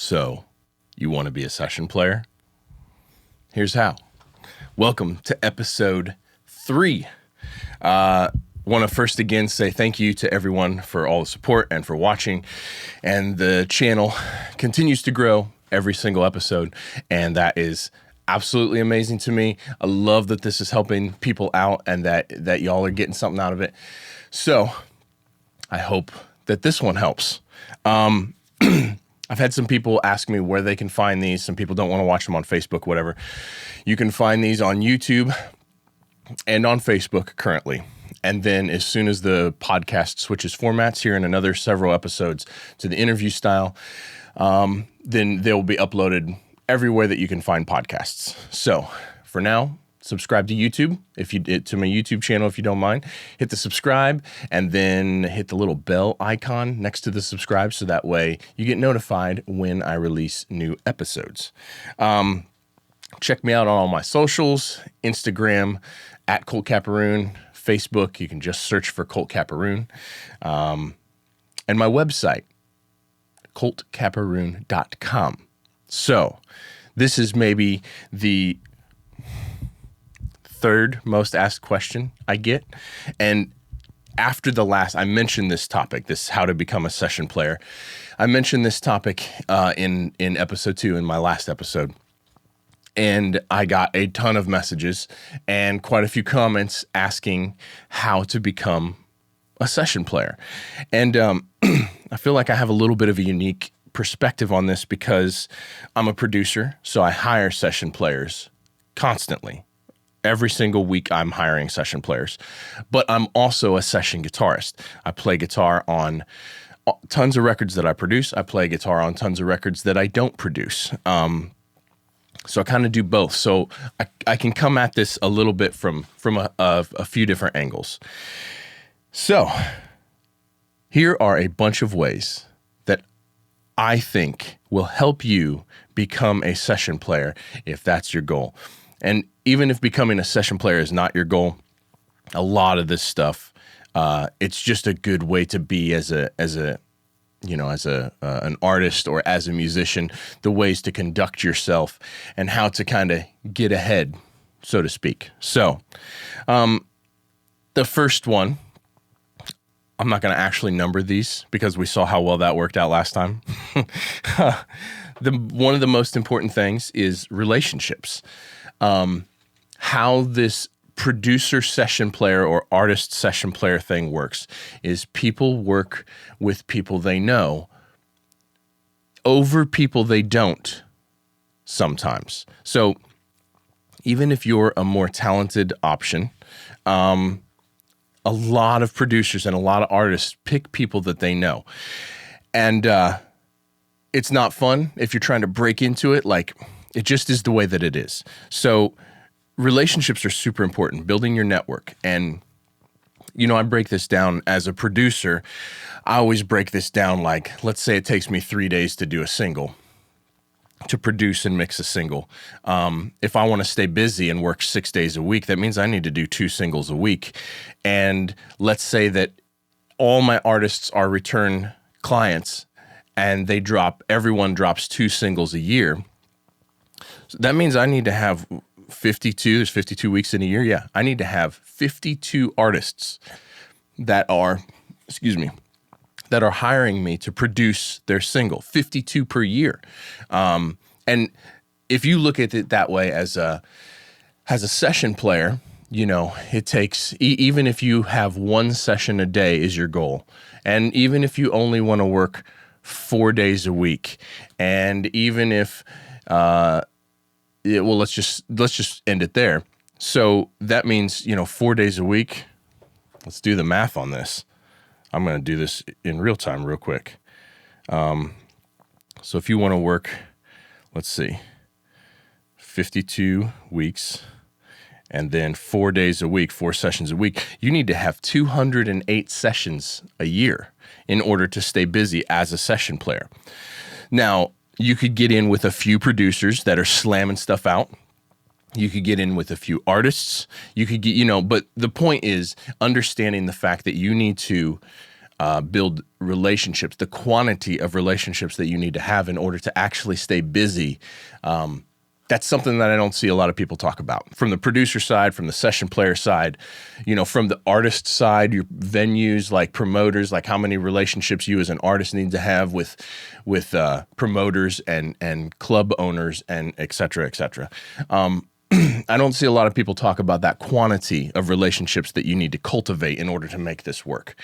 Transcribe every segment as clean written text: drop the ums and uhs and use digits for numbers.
So, you want to be a session player? Here's how. Welcome to episode 3. Want to first again say thank you to everyone for all the support and for watching. And the channel continues to grow every single episode, and that is absolutely amazing to me. I love that this is helping people out and that y'all are getting something out of it. So, I hope that this one helps. I've had some people ask me where they can find these. Some people don't want to watch them on Facebook, whatever. You can find these on YouTube and on Facebook currently. And then as soon as the podcast switches formats here in another several episodes to the interview style, then they'll be uploaded everywhere that you can find podcasts. So for now, subscribe to YouTube to my YouTube channel if you don't mind. Hit the subscribe and then hit the little bell icon next to the subscribe so that way you get notified when I release new episodes. Check me out on all my socials, Instagram at Colt Capperrune, Facebook, you can just search for Colt Capperrune, and my website, coltcapperrune.com. So this is maybe the third most asked question I get. And after the last, I mentioned this topic, this how to become a session player. I mentioned this topic in episode 2, in my last episode. And I got a ton of messages and quite a few comments asking how to become a session player. And I feel like I have a little bit of a unique perspective on this because I'm a producer, so I hire session players constantly. Every single week I'm hiring session players, but I'm also a session guitarist. I play guitar on tons of records that I produce. I play guitar on tons of records that I don't produce. So I kind of do both. So I can come at this a little bit from a few different angles. So here are a bunch of ways that I think will help you become a session player if that's your goal. And even if becoming a session player is not your goal, a lot of this stuff, it's just a good way to be as an artist or as a musician, the ways to conduct yourself and how to kind of get ahead, so to speak. So, the first one, I'm not going to actually number these because we saw how well that worked out last time. One of the most important things is relationships. How this producer session player or artist session player thing works is people work with people they know over people they don't sometimes. So even if you're a more talented option, a lot of producers and a lot of artists pick people that they know. And it's not fun if you're trying to break into it. Like, it just is the way that it is. So relationships are super important, building your network. And, I break this down as a producer. I always break this down like, let's say it takes me 3 days to do a single, to produce and mix a single. If I want to stay busy and work 6 days a week, that means I need to do 2 singles a week. And let's say that all my artists are return clients and everyone drops 2 singles a year. So that means I need to have 52, there's 52 weeks in a year. Yeah, I need to have 52 artists that are hiring me to produce their single, 52 per year. And if you look at it that way as a session player, it takes, even if you have 1 session a day is your goal, and even if you only want to work 4 days a week, and even if, let's just end it there. So that means, 4 days a week. Let's do the math on this. I'm going to do this in real time real quick. So if you want to work, let's see, 52 weeks and then 4 days a week, 4 sessions a week, you need to have 208 sessions a year in order to stay busy as a session player. Now, you could get in with a few producers that are slamming stuff out. You could get in with a few artists. You could get, but the point is understanding the fact that you need to build relationships, the quantity of relationships that you need to have in order to actually stay busy. That's something that I don't see a lot of people talk about. From the producer side, from the session player side, from the artist side, your venues, like promoters, like how many relationships you as an artist need to have with promoters and club owners and et cetera, et cetera. I don't see a lot of people talk about that quantity of relationships that you need to cultivate in order to make this work.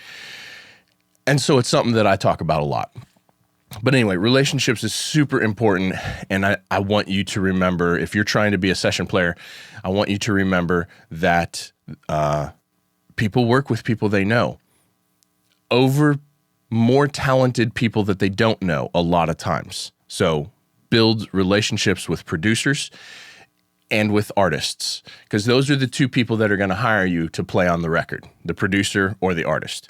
And so it's something that I talk about a lot. But anyway, relationships is super important, and I want you to remember, if you're trying to be a session player, I want you to remember that people work with people they know over more talented people that they don't know a lot of times. So build relationships with producers and with artists, because those are the two people that are going to hire you to play on the record, the producer or the artist.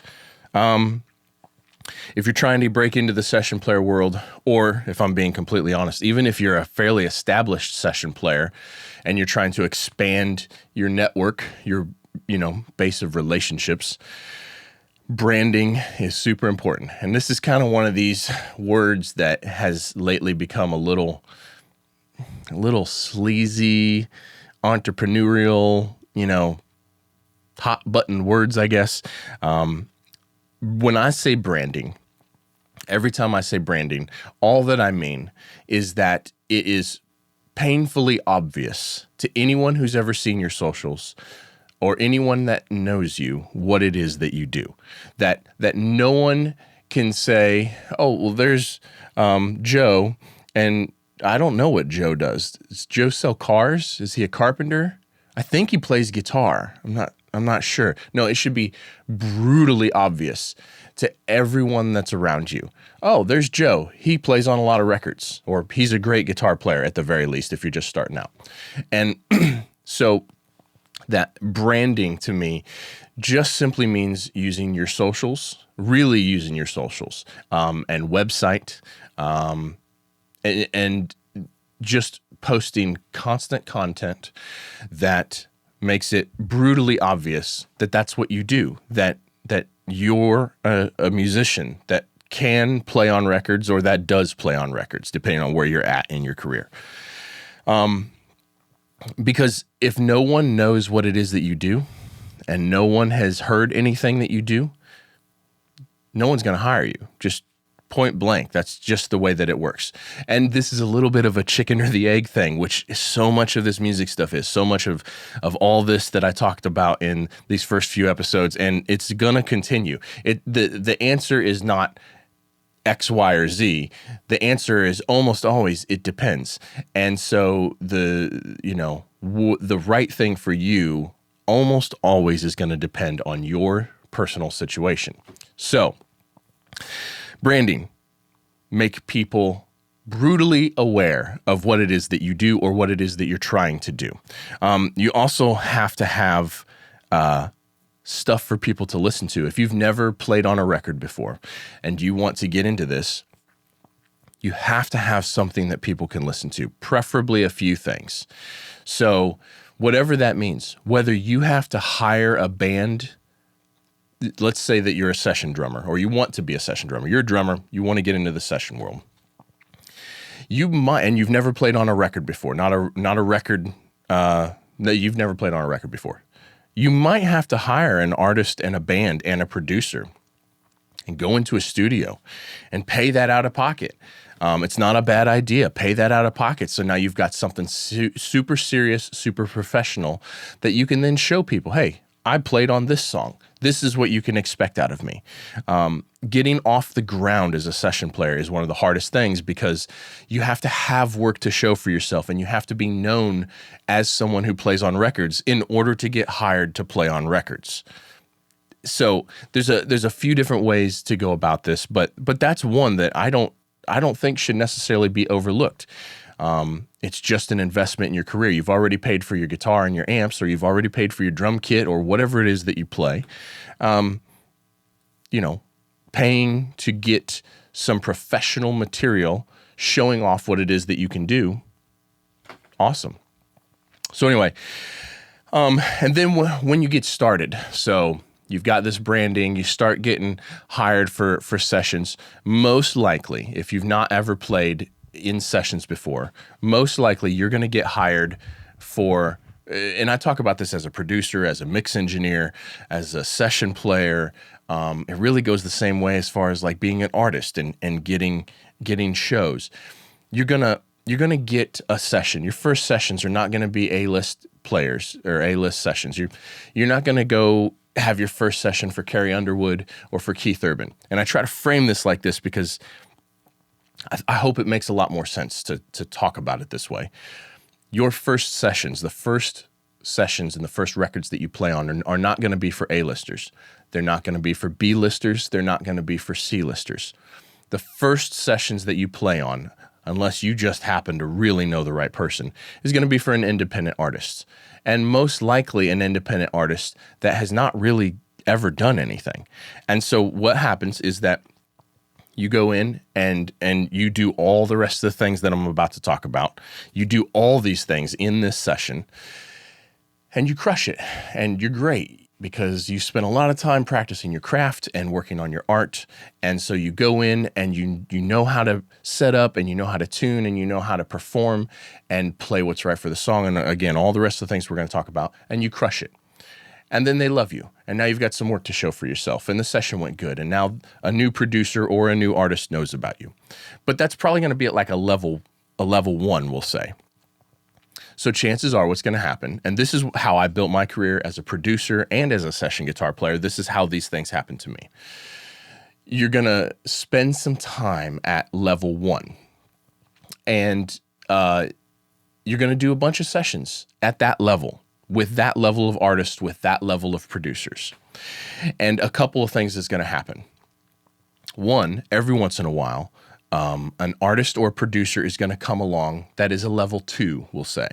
If you're trying to break into the session player world, or if I'm being completely honest, even if you're a fairly established session player and you're trying to expand your network, your base of relationships, branding is super important. And this is kind of one of these words that has lately become a little sleazy, entrepreneurial, hot button words, I guess. When I say branding, every time I say branding, all that I mean is that it is painfully obvious to anyone who's ever seen your socials or anyone that knows you what it is that you do. That no one can say, oh, well, there's Joe, and I don't know what Joe does. Does Joe sell cars? Is he a carpenter? I think he plays guitar. I'm not sure. No, it should be brutally obvious to everyone that's around you. Oh, there's Joe. He plays on a lot of records, or he's a great guitar player at the very least if you're just starting out. And so that branding to me just simply means using your socials, really using your socials, and website, and just posting constant content that makes it brutally obvious that that's what you do, that you're a musician that can play on records or that does play on records, depending on where you're at in your career. Because if no one knows what it is that you do and no one has heard anything that you do, no one's going to hire you. Just point blank. That's just the way that it works. And this is a little bit of a chicken or the egg thing, which is so much of this music stuff is, so much of all this that I talked about in these first few episodes, and it's going to continue. The answer is not X, Y, or Z. The answer is almost always it depends. And so the right thing for you almost always is going to depend on your personal situation. So branding, make people brutally aware of what it is that you do or what it is that you're trying to do. You also have to have stuff for people to listen to. If you've never played on a record before and you want to get into this, you have to have something that people can listen to, preferably a few things. So whatever that means, whether you have to hire a band. Let's say that you're a session drummer, or you want to be a session drummer. You're a drummer. You want to get into the session world. You might, and you've never played on a record before. Not a record that you've never played on a record before. You might have to hire an artist and a band and a producer, and go into a studio, and pay that out of pocket. It's not a bad idea. Pay that out of pocket. So now you've got something super serious, super professional that you can then show people. Hey, I played on this song. This is what you can expect out of me. Getting off the ground as a session player is one of the hardest things, because you have to have work to show for yourself, and you have to be known as someone who plays on records in order to get hired to play on records. So there's a few different ways to go about this, but that's one that I don't think should necessarily be overlooked. It's just an investment in your career. You've already paid for your guitar and your amps, or you've already paid for your drum kit, or whatever it is that you play. Paying to get some professional material, showing off what it is that you can do. Awesome. So anyway, and then when you get started, so You've got this branding, you start getting hired for sessions. Most likely, if you've not ever played in sessions before, most likely you're going to get hired for, and I talk about this as a producer, as a mix engineer, as a session player. It really goes the same way as far as like being an artist and getting shows. You're gonna get a session. Your first sessions are not gonna be A-list players or A-list sessions. You're not gonna go have your first session for Carrie Underwood or for Keith Urban. And I try to frame this like this because I hope it makes a lot more sense to talk about it this way. Your first sessions, the first sessions and the first records that you play on are not going to be for A-listers. They're not going to be for B-listers. They're not going to be for C-listers. The first sessions that you play on, unless you just happen to really know the right person, is going to be for an independent artist. And most likely an independent artist that has not really ever done anything. And so what happens is that you go in and you do all the rest of the things that I'm about to talk about. You do all these things in this session and you crush it and you're great because you spend a lot of time practicing your craft and working on your art. And so you go in and you know how to set up and you know how to tune and you know how to perform and play what's right for the song. And again, all the rest of the things we're going to talk about, and you crush it. And then they love you. And now you've got some work to show for yourself. And the session went good. And now a new producer or a new artist knows about you. But that's probably going to be at like a level 1, we'll say. So chances are what's going to happen, and this is how I built my career as a producer and as a session guitar player. This is how these things happen to me. You're going to spend some time at level 1. And you're going to do a bunch of sessions at that level, with that level of artists, with that level of producers. And a couple of things is going to happen. One, every once in a while, an artist or producer is going to come along that is a level 2, we'll say.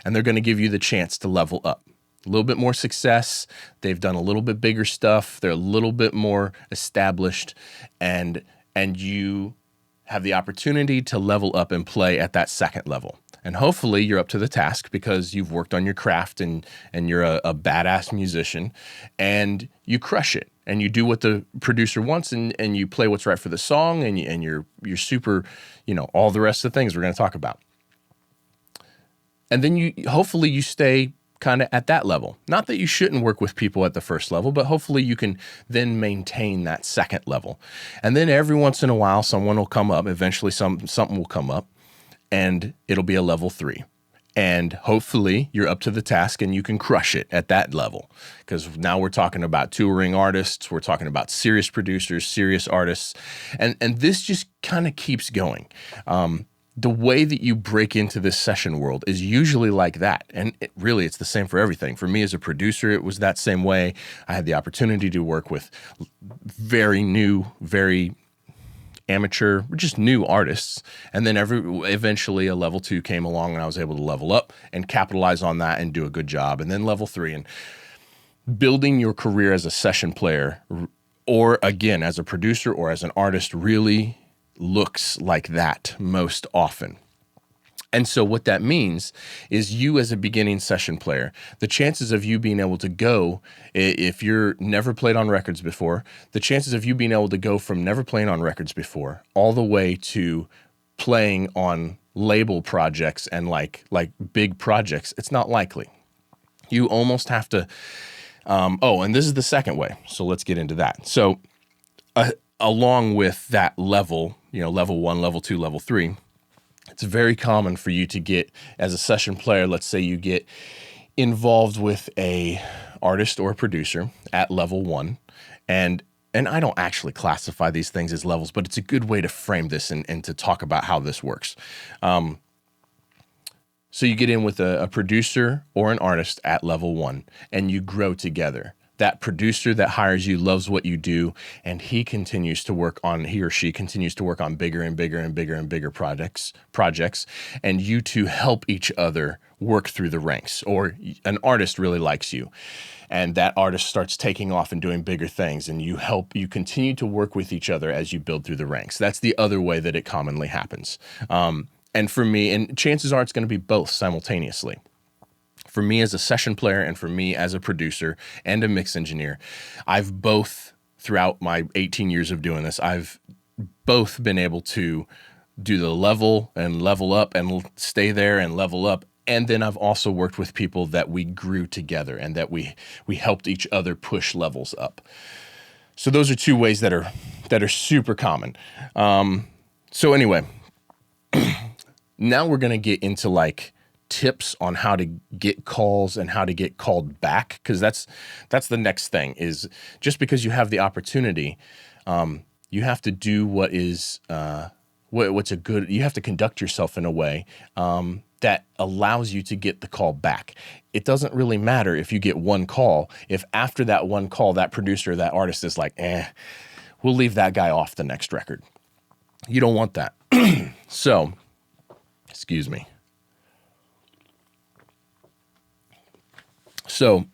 And they're going to give you the chance to level up. A little bit more success. They've done a little bit bigger stuff. They're a little bit more established. And you have the opportunity to level up and play at that second level. And hopefully you're up to the task because you've worked on your craft and you're a badass musician and you crush it and you do what the producer wants and you play what's right for the song and you're super, all the rest of the things we're going to talk about. And then hopefully you stay kind of at that level. Not that you shouldn't work with people at the first level, but hopefully you can then maintain that second level. And then every once in a while, someone will come up. Eventually something will come up and it'll be a level 3. And hopefully you're up to the task and you can crush it at that level. Because now we're talking about touring artists. We're talking about serious producers, serious artists. And this just kind of keeps going. The way that you break into this session world is usually like that. And it's the same for everything. For me as a producer, it was that same way. I had the opportunity to work with very new, very amateur, just new artists. And then eventually a level 2 came along and I was able to level up and capitalize on that and do a good job. And then level 3, and building your career as a session player or again, as a producer or as an artist really looks like that most often. And so what that means is you as a beginning session player, the chances of you being able to go, if you're never played on records before, the chances of you being able to go from never playing on records before all the way to playing on label projects and like big projects, it's not likely. You almost have to, and this is the second way. So let's get into that. So along with that level, level 1, level 2, level 3, it's very common for you to get, as a session player, let's say you get involved with a artist or a producer at level 1. And I don't actually classify these things as levels, but it's a good way to frame this and to talk about how this works. So you get in with a producer or an artist at level 1 and you grow together. That producer that hires you loves what you do, and he or she continues to work on bigger and bigger and bigger and bigger projects, and you two help each other work through the ranks. Or an artist really likes you, and that artist starts taking off and doing bigger things, and you continue to work with each other as you build through the ranks. That's the other way that it commonly happens. And for me, and chances are it's going to be both simultaneously. For me as a session player and for me as a producer and a mix engineer, I've both, throughout my 18 years of doing this, I've both been able to do the level and level up and stay there and level up. And then I've also worked with people that we grew together and that we helped each other push levels up. So those are two ways that are super common. So anyway, now we're going to get into like tips on how to get calls and how to get called back, because that's the next thing. Is just because you have the opportunity, you have to do what is what's a good. You have to conduct yourself in a way that allows you to get the call back. It doesn't really matter if you get one call, if after that one call, that producer, that artist is like, we'll leave that guy off the next record. You don't want that. So, excuse me. So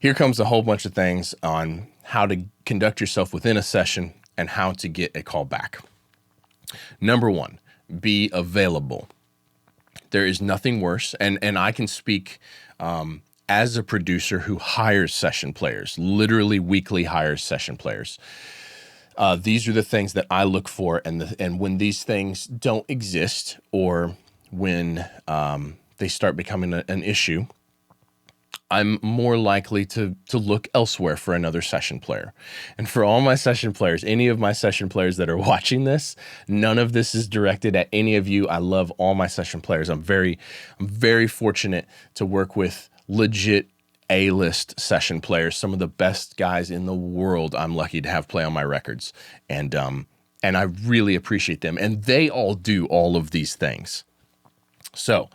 here comes a whole bunch of things on how to conduct yourself within a session and how to get a call back. Number one, be available. There is nothing worse, and I can speak as a producer who hires session players, literally weekly hires session players. These are the things that I look for, and when these things don't exist, or when they start becoming an issue, I'm more likely to look elsewhere for another session player. And for all my session players, any of my session players that are watching this, none of this is directed at any of you. I love all my session players. I'm very fortunate to work with legit A-list session players, some of the best guys in the world I'm lucky to have play on my records. And I really appreciate them. And they all do all of these things. So,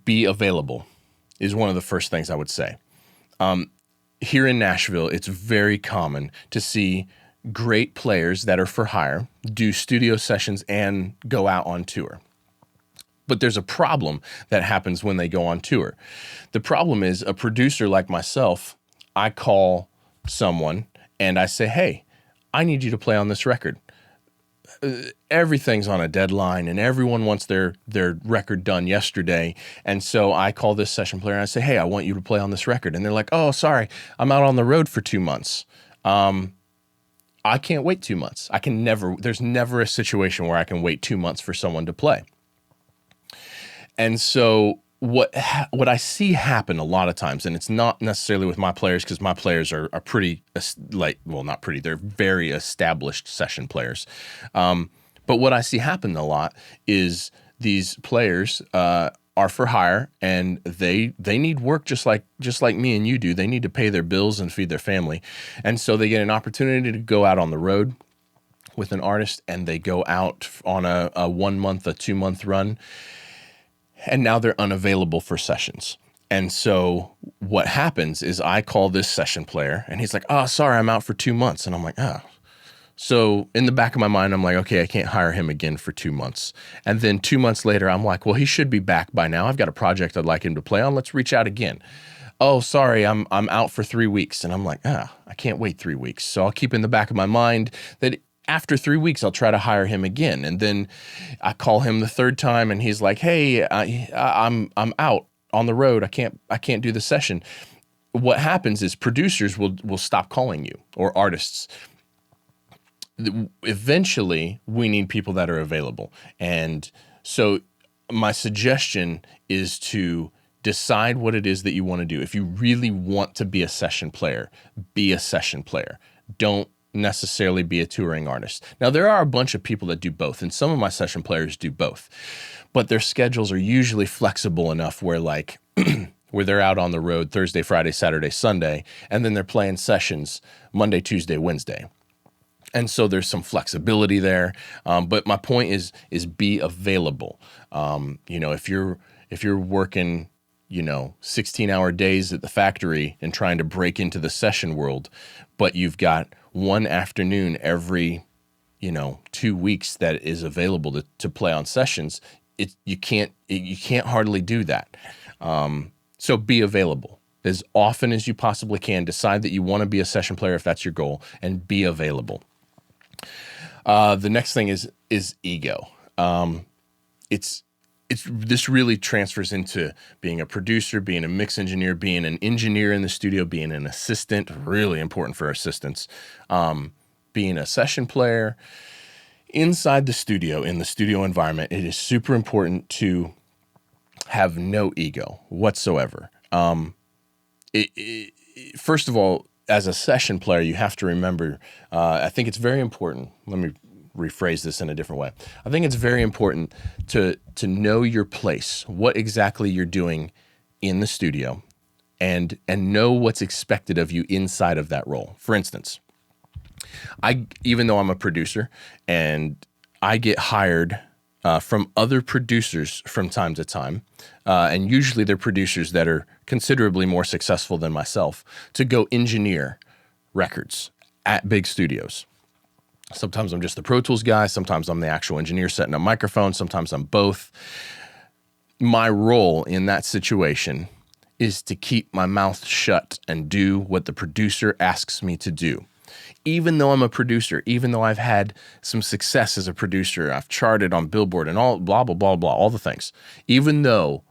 be available is one of the first things I would say. Here in Nashville, it's very common to see great players that are for hire do studio sessions and go out on tour. But there's a problem that happens when they go on tour. The problem is, a producer like myself, I call someone and I say, hey, I need you to play on this record. Everything's on a deadline and everyone wants their record done yesterday. And so I call this session player and I say, hey, I want you to play on this record. And they're like, oh, sorry, I'm out on the road for 2 months. I can't wait 2 months. There's never a situation where I can wait 2 months for someone to play. And so what I see happen a lot of times, and it's not necessarily with my players, because my players are pretty, not pretty, they're very established session players. But what I see happen a lot is these players are for hire, and they need work just like me and you do. They need to pay their bills and feed their family. And so they get an opportunity to go out on the road with an artist, and they go out on a 1 month, a 2 month run. And now they're unavailable for sessions. And so what happens is I call this session player and he's like, oh, sorry, I'm out for 2 months. And I'm like, oh. So in the back of my mind, I'm like, okay, I can't hire him again for 2 months. And then 2 months later, I'm like, well, he should be back by now. I've got a project I'd like him to play on. Let's reach out again. Oh, sorry, I'm out for 3 weeks. And I'm like, I can't wait 3 weeks. So I'll keep in the back of my mind that after 3 weeks, I'll try to hire him again. And then I call him the third time and he's like, hey, I'm out on the road. I can't do the session. What happens is producers will stop calling you, or artists. Eventually, we need people that are available. And so my suggestion is to decide what it is that you want to do. If you really want to be a session player, be a session player. Don't necessarily be a touring artist. Now, there are a bunch of people that do both, and some of my session players do both, but their schedules are usually flexible enough where where they're out on the road Thursday, Friday, Saturday, Sunday, and then they're playing sessions Monday, Tuesday, Wednesday. And so there's some flexibility there. But my point is be available. If you're working, 16-hour days at the factory and trying to break into the session world, but you've got one afternoon every, 2 weeks that is available to play on sessions, you can't hardly do that. So be available as often as you possibly can. Decide that you want to be a session player if that's your goal, and be available. The next thing is ego. It's this really transfers into being a producer, being a mix engineer, being an engineer in the studio, being an assistant, really important for assistants, being a session player inside the studio, in the studio environment. It is super important to have no ego whatsoever. First of all, as a session player, you have to remember, I think it's very important. Let me rephrase this in a different way. I think it's very important to know your place, what exactly you're doing in the studio, and know what's expected of you inside of that role. For instance, even though I'm a producer and I get hired from other producers from time to time, and usually they're producers that are considerably more successful than myself, to go engineer records at big studios. Sometimes I'm just the Pro Tools guy. Sometimes I'm the actual engineer setting up microphones. Sometimes I'm both. My role in that situation is to keep my mouth shut and do what the producer asks me to do. Even though I'm a producer, even though I've had some success as a producer, I've charted on Billboard and all blah, blah, blah, blah, all the things. Even though,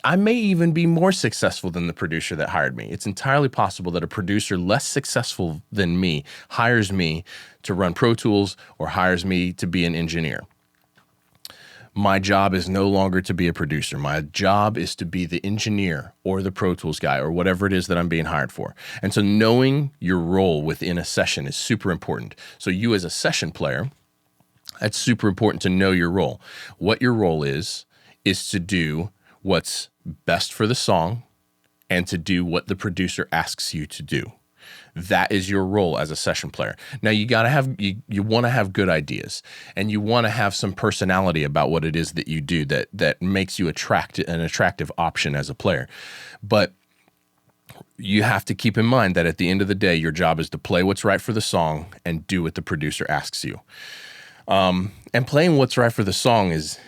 I may even be more successful than the producer that hired me. It's entirely possible that a producer less successful than me hires me to run Pro Tools or hires me to be an engineer. My job is no longer to be a producer. My job is to be the engineer or the Pro Tools guy or whatever it is that I'm being hired for. And so knowing your role within a session is super important. So you as a session player, it's super important to know your role. What your role is to do what's best for the song and to do what the producer asks you to do. That is your role as a session player. Now you want to have good ideas, and you want to have some personality about what it is that you do that makes you an attractive option as a player. But you have to keep in mind that at the end of the day, your job is to play what's right for the song and do what the producer asks you. And playing what's right for the song is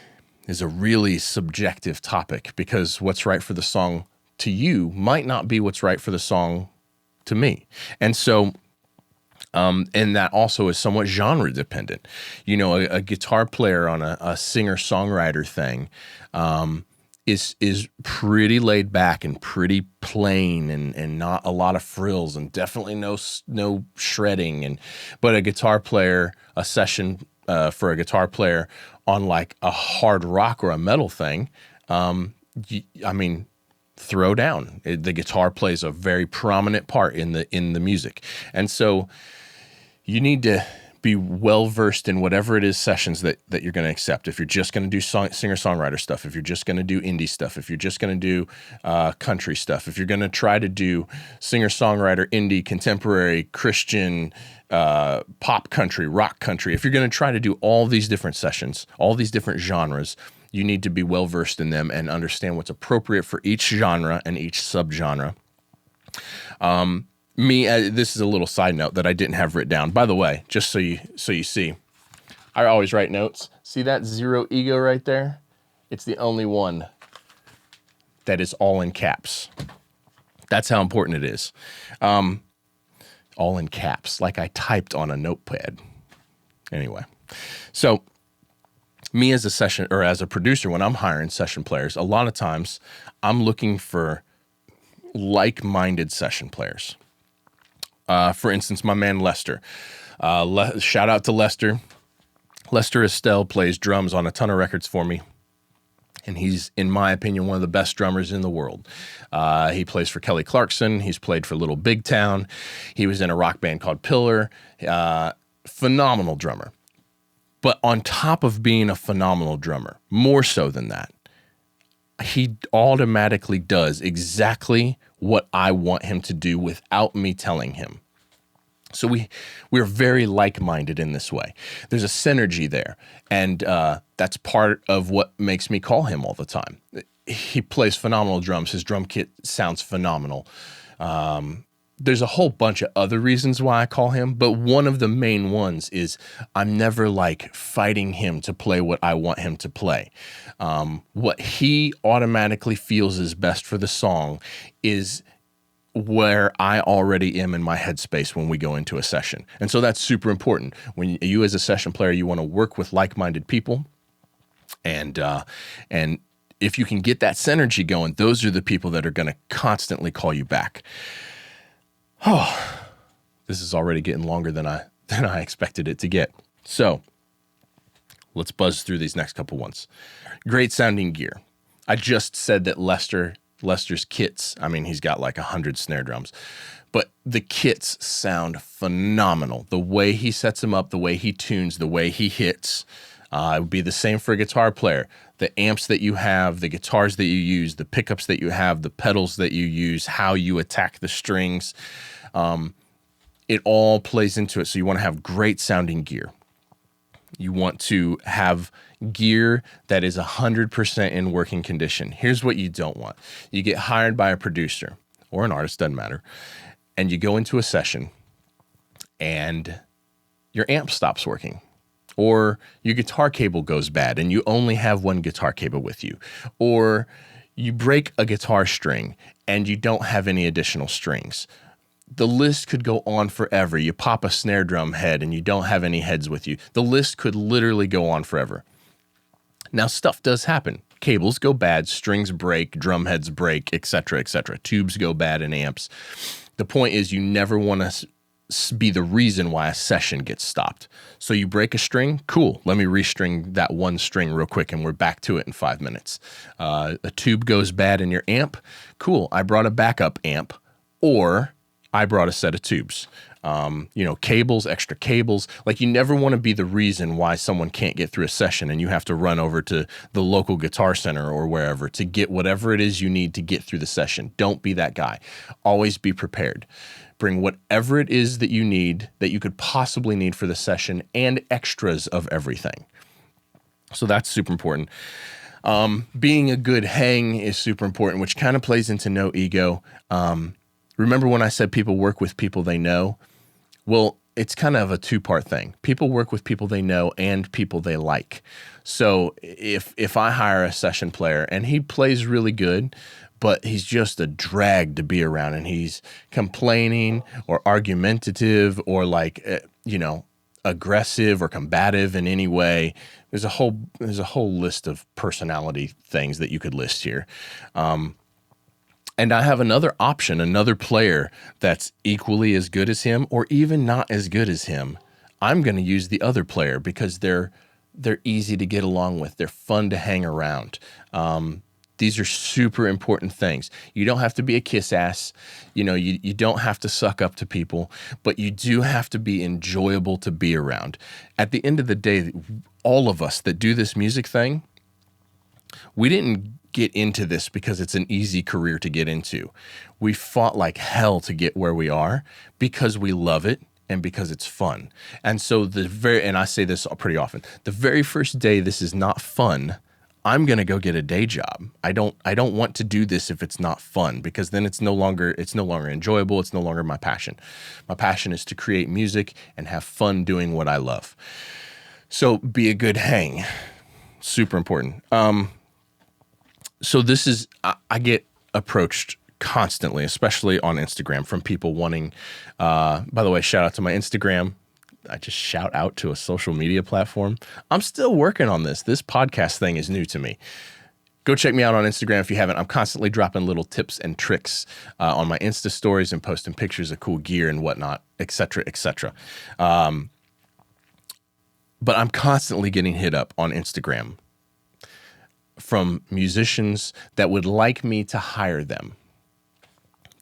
a really subjective topic, because what's right for the song to you might not be what's right for the song to me. And so, and that also is somewhat genre dependent. You know, a guitar player on a singer-songwriter thing is pretty laid back and pretty plain and not a lot of frills and definitely no shredding. But a guitar player, a session for a guitar player on like a hard rock or a metal thing, throw down. The guitar plays a very prominent part in the music. And so you need to be well-versed in whatever it is sessions that you're going to accept. If you're just going to do singer-songwriter stuff, if you're just going to do indie stuff, if you're just going to do country stuff, if you're going to try to do singer-songwriter, indie, contemporary, Christian, pop country, rock country, if you're going to try to do all these different sessions, all these different genres, you need to be well-versed in them and understand what's appropriate for each genre and each subgenre. This is a little side note that I didn't have written down. By the way, just so you see, I always write notes. See that zero ego right there? It's the only one that is all in caps. That's how important it is. All in caps, like I typed on a notepad. Anyway, so me as a session or as a producer, when I'm hiring session players, a lot of times I'm looking for like-minded session players. For instance, my man Lester. Shout out to Lester. Lester Estelle plays drums on a ton of records for me. And he's, in my opinion, one of the best drummers in the world. He plays for Kelly Clarkson. He's played for Little Big Town. He was in a rock band called Pillar. Phenomenal drummer. But on top of being a phenomenal drummer, more so than that, he automatically does exactly what I want him to do without me telling him. So we're very like-minded in this way. There's a synergy there, and that's part of what makes me call him all the time. He plays phenomenal drums. His drum kit sounds phenomenal. There's a whole bunch of other reasons why I call him, but one of the main ones is I'm never like fighting him to play what I want him to play. What he automatically feels is best for the song is where I already am in my headspace when we go into a session. And so that's super important. When you as a session player, you want to work with like-minded people. And if you can get that synergy going, those are the people that are going to constantly call you back. Oh, this is already getting longer than I expected it to get. So let's buzz through these next couple ones. Great sounding gear. I just said that Lester's kits, I mean, he's got like 100 snare drums, but the kits sound phenomenal. The way he sets them up, the way he tunes, the way he hits, it would be the same for a guitar player. The amps that you have, the guitars that you use, the pickups that you have, the pedals that you use, how you attack the strings, it all plays into it. So you want to have great sounding gear. You want to have gear that is 100% in working condition. Here's what you don't want. You get hired by a producer or an artist, doesn't matter, and you go into a session and your amp stops working, or your guitar cable goes bad and you only have one guitar cable with you, or you break a guitar string and you don't have any additional strings. The list could go on forever. You pop a snare drum head and you don't have any heads with you. The list could literally go on forever. Now, stuff does happen. Cables go bad, strings break, drum heads break, etc., etc. Tubes go bad in amps. The point is you never want to be the reason why a session gets stopped. So you break a string, cool. Let me restring that one string real quick and we're back to it in 5 minutes. A tube goes bad in your amp, cool. I brought a backup amp, or I brought a set of tubes. Cables, extra cables. Like, you never want to be the reason why someone can't get through a session and you have to run over to the local guitar center or wherever to get whatever it is you need to get through the session. Don't be that guy. Always be prepared. Bring whatever it is that you need, that you could possibly need for the session, and extras of everything. So that's super important. Being a good hang is super important, which kind of plays into no ego. Remember when I said people work with people they know? Well, it's kind of a two-part thing. People work with people they know and people they like. So if I hire a session player and he plays really good, but he's just a drag to be around and he's complaining or argumentative or aggressive or combative in any way, there's a whole list of personality things that you could list here. And I have another option, another player that's equally as good as him or even not as good as him. I'm going to use the other player because they're easy to get along with. They're fun to hang around. These are super important things. You don't have to be a kiss ass. You don't have to suck up to people, but you do have to be enjoyable to be around. At the end of the day, all of us that do this music thing, we didn't get into this because it's an easy career to get into. We fought like hell to get where we are because we love it and because it's fun. And so and I say this pretty often, the very first day this is not fun, I'm going to go get a day job. I don't want to do this if it's not fun, because then it's no longer enjoyable. It's no longer my passion. My passion is to create music and have fun doing what I love. So be a good hang. Super important. So this is, I get approached constantly, especially on Instagram, from people wanting, by the way, shout out to my Instagram. I just shout out to a social media platform. I'm still working on this. This podcast thing is new to me. Go check me out on Instagram if you haven't. I'm constantly dropping little tips and tricks on my Insta stories and posting pictures of cool gear and whatnot, et cetera, et cetera. But I'm constantly getting hit up on Instagram from musicians that would like me to hire them,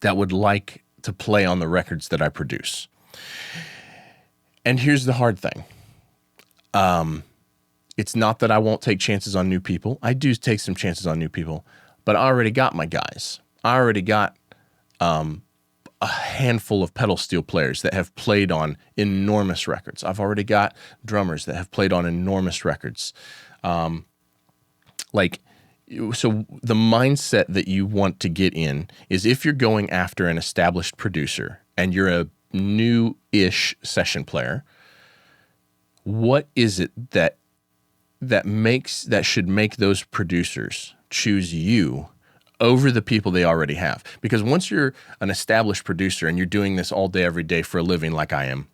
that would like to play on the records that I produce. And here's the hard thing. It's not that I won't take chances on new people. I do take some chances on new people, but I already got my guys. I already got a handful of pedal steel players that have played on enormous records. I've already got drummers that have played on enormous records. So the mindset that you want to get in is, if you're going after an established producer and you're a new-ish session player, what is it that should make those producers choose you over the people they already have? Because once you're an established producer and you're doing this all day, every day for a living like I am,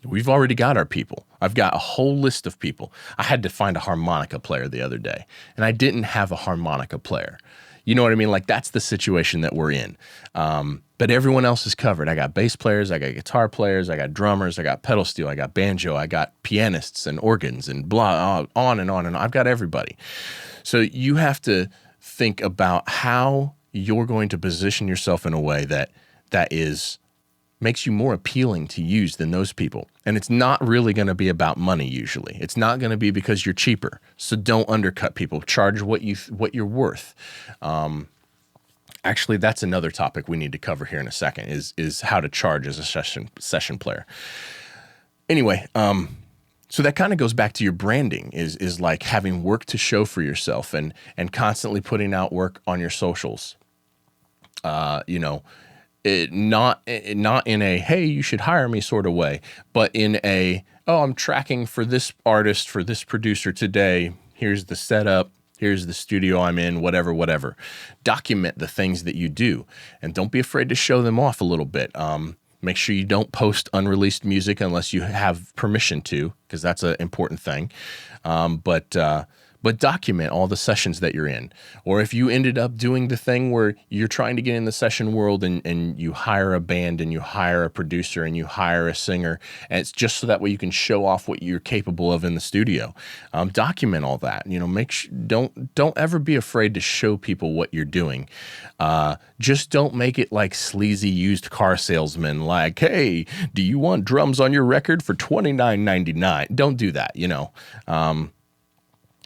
We've already got our people. I've got a whole list of people. I had to find a harmonica player the other day, and I didn't have a harmonica player. You know what I mean? Like, that's the situation that we're in. But everyone else is covered. I got bass players, I got guitar players, I got drummers, I got pedal steel, I got banjo, I got pianists and organs and blah, on and on and on. I've got everybody. So you have to think about how you're going to position yourself in a way that makes you more appealing to use than those people. And it's not really going to be about money usually. It's not going to be because you're cheaper. So don't undercut people. Charge what you're worth. Actually, that's another topic we need to cover here in a second is how to charge as a session player. Anyway, so that kind of goes back to your branding is like having work to show for yourself and constantly putting out work on your socials. Not in a, hey, you should hire me sort of way, but in a, oh, I'm tracking for this artist, for this producer today. Here's the setup. Here's the studio I'm in, whatever. Document the things that you do, and don't be afraid to show them off a little bit. Make sure you don't post unreleased music unless you have permission to, because that's an important thing. But document all the sessions that you're in. Or if you ended up doing the thing where you're trying to get in the session world and you hire a band and you hire a producer and you hire a singer, and it's just so that way you can show off what you're capable of in the studio. Document all that. Don't ever be afraid to show people what you're doing. Just don't make it like sleazy used car salesman, like, hey, do you want drums on your record for $29.99? Don't do that,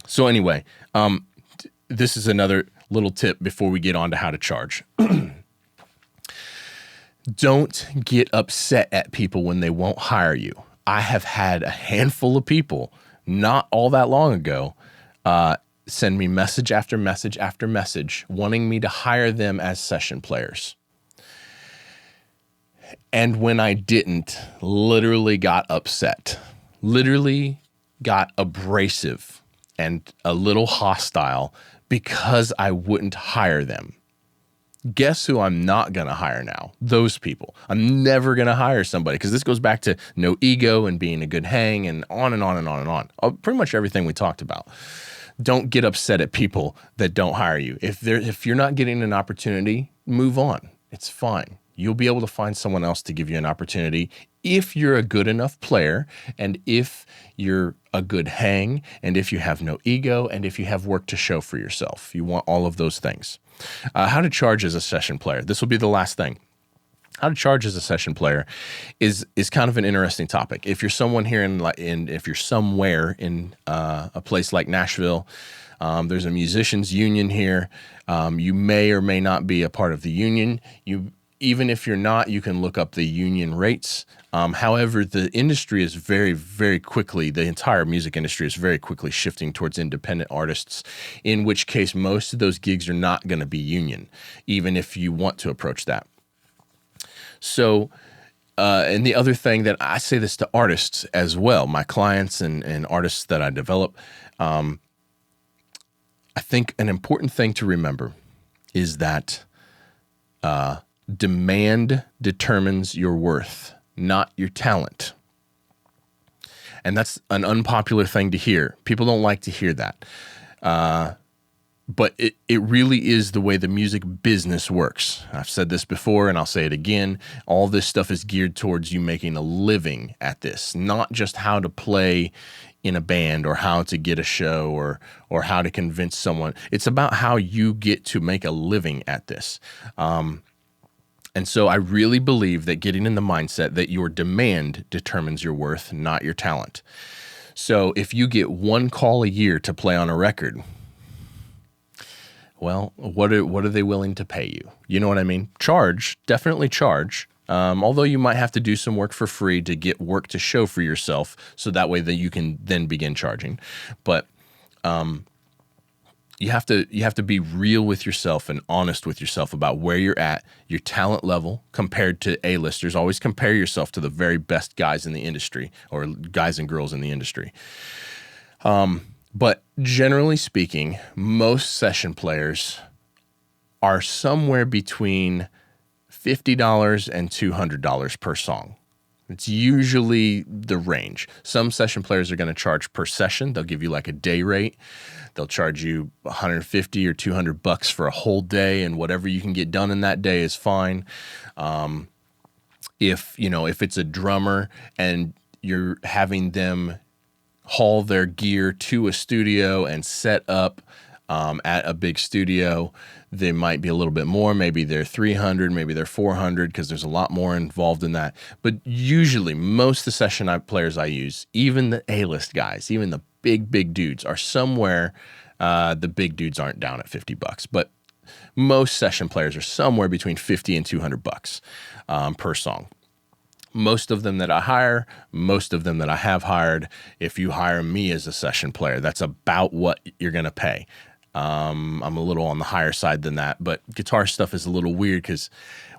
So anyway, this is another little tip before we get on to how to charge. Don't get upset at people when they won't hire you. I have had a handful of people not all that long ago send me message after message after message wanting me to hire them as session players. And when I didn't, literally got upset, literally got abrasive and a little hostile because I wouldn't hire them. Guess who I'm not going to hire now? Those people. I'm never going to hire somebody, because this goes back to no ego and being a good hang and on and on and on and on. Pretty much everything we talked about. Don't get upset at people that don't hire you. If you're not getting an opportunity, move on. It's fine. You'll be able to find someone else to give you an opportunity if you're a good enough player, and if you're a good hang, and if you have no ego, and if you have work to show for yourself. You want all of those things. How to charge as a session player. This will be the last thing. How to charge as a session player is kind of an interesting topic. If you're someone here if you're somewhere in a place like Nashville, there's a musicians union here. You may or may not be a part of the union. Even if you're not, you can look up the union rates. However, the industry is very, very quickly, the entire music industry is very quickly shifting towards independent artists, in which case most of those gigs are not going to be union, even if you want to approach that. So, and the other thing that I say this to artists as well, my clients and artists that I develop, I think an important thing to remember is that demand determines your worth, not your talent. And that's an unpopular thing to hear. People don't like to hear that. But it really is the way the music business works. I've said this before and I'll say it again. All this stuff is geared towards you making a living at this, not just how to play in a band or how to get a show or how to convince someone. It's about how you get to make a living at this. And so I really believe that getting in the mindset that your demand determines your worth, not your talent. So if you get one call a year to play on a record, well, what are they willing to pay you? You know what I mean? Charge, definitely charge. Although you might have to do some work for free to get work to show for yourself, so that way that you can then begin charging. But you have to be real with yourself and honest with yourself about where you're at, your talent level compared to A-listers. Always compare yourself to the very best guys in the industry, or guys and girls in the industry. But generally speaking, most session players are somewhere between $50 and $200 per song. It's usually the range. Some session players are going to charge per session. They'll give you like a day rate. They'll charge you 150 or $200 for a whole day, and whatever you can get done in that day is fine. If it's a drummer and you're having them haul their gear to a studio and set up at a big studio, they might be a little bit more. Maybe they're 300, maybe they're 400, because there's a lot more involved in that. But usually, most of the session players I use, even the A-list guys, even the big dudes, are somewhere. The big dudes aren't down at $50, but most session players are somewhere between $50 and $200 per song. Most of them that I hire, most of them that I have hired, if you hire me as a session player, that's about what you're going to pay. I'm a little on the higher side than that, but guitar stuff is a little weird because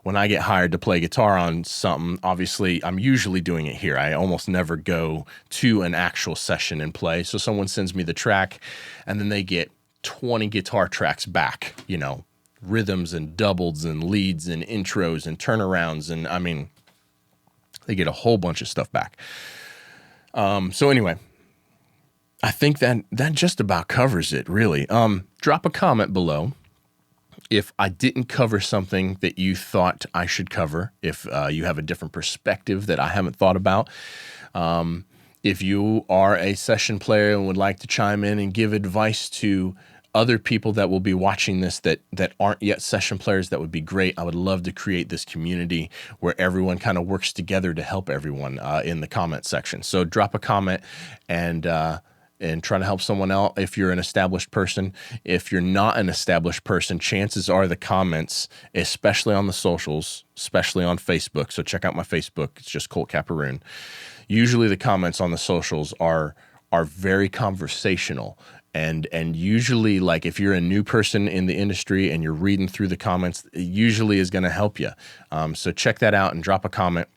when I get hired to play guitar on something, obviously I'm usually doing it here. I almost never go to an actual session and play. So someone sends me the track and then they get 20 guitar tracks back, rhythms and doubles and leads and intros and turnarounds. And I mean, they get a whole bunch of stuff back. So anyway, I think that just about covers it, really. Drop a comment below if I didn't cover something that you thought I should cover, if you have a different perspective that I haven't thought about. If you are a session player and would like to chime in and give advice to other people that will be watching this that aren't yet session players, that would be great. I would love to create this community where everyone kind of works together to help everyone in the comment section. So drop a comment and try to help someone out if you're an established person. If you're not an established person, chances are the comments, especially on the socials, especially on Facebook. So check out my Facebook. It's just Colt Capperrune. Usually the comments on the socials are very conversational. And usually, like, if you're a new person in the industry and you're reading through the comments, it usually is going to help you. So check that out and drop a comment.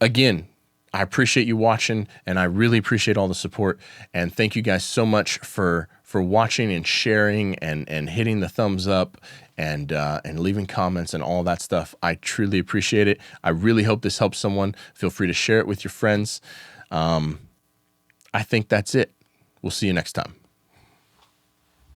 Again, I appreciate you watching, and I really appreciate all the support. And thank you guys so much for watching and sharing and hitting the thumbs up and leaving comments and all that stuff. I truly appreciate it. I really hope this helps someone. Feel free to share it with your friends. I think that's it. We'll see you next time.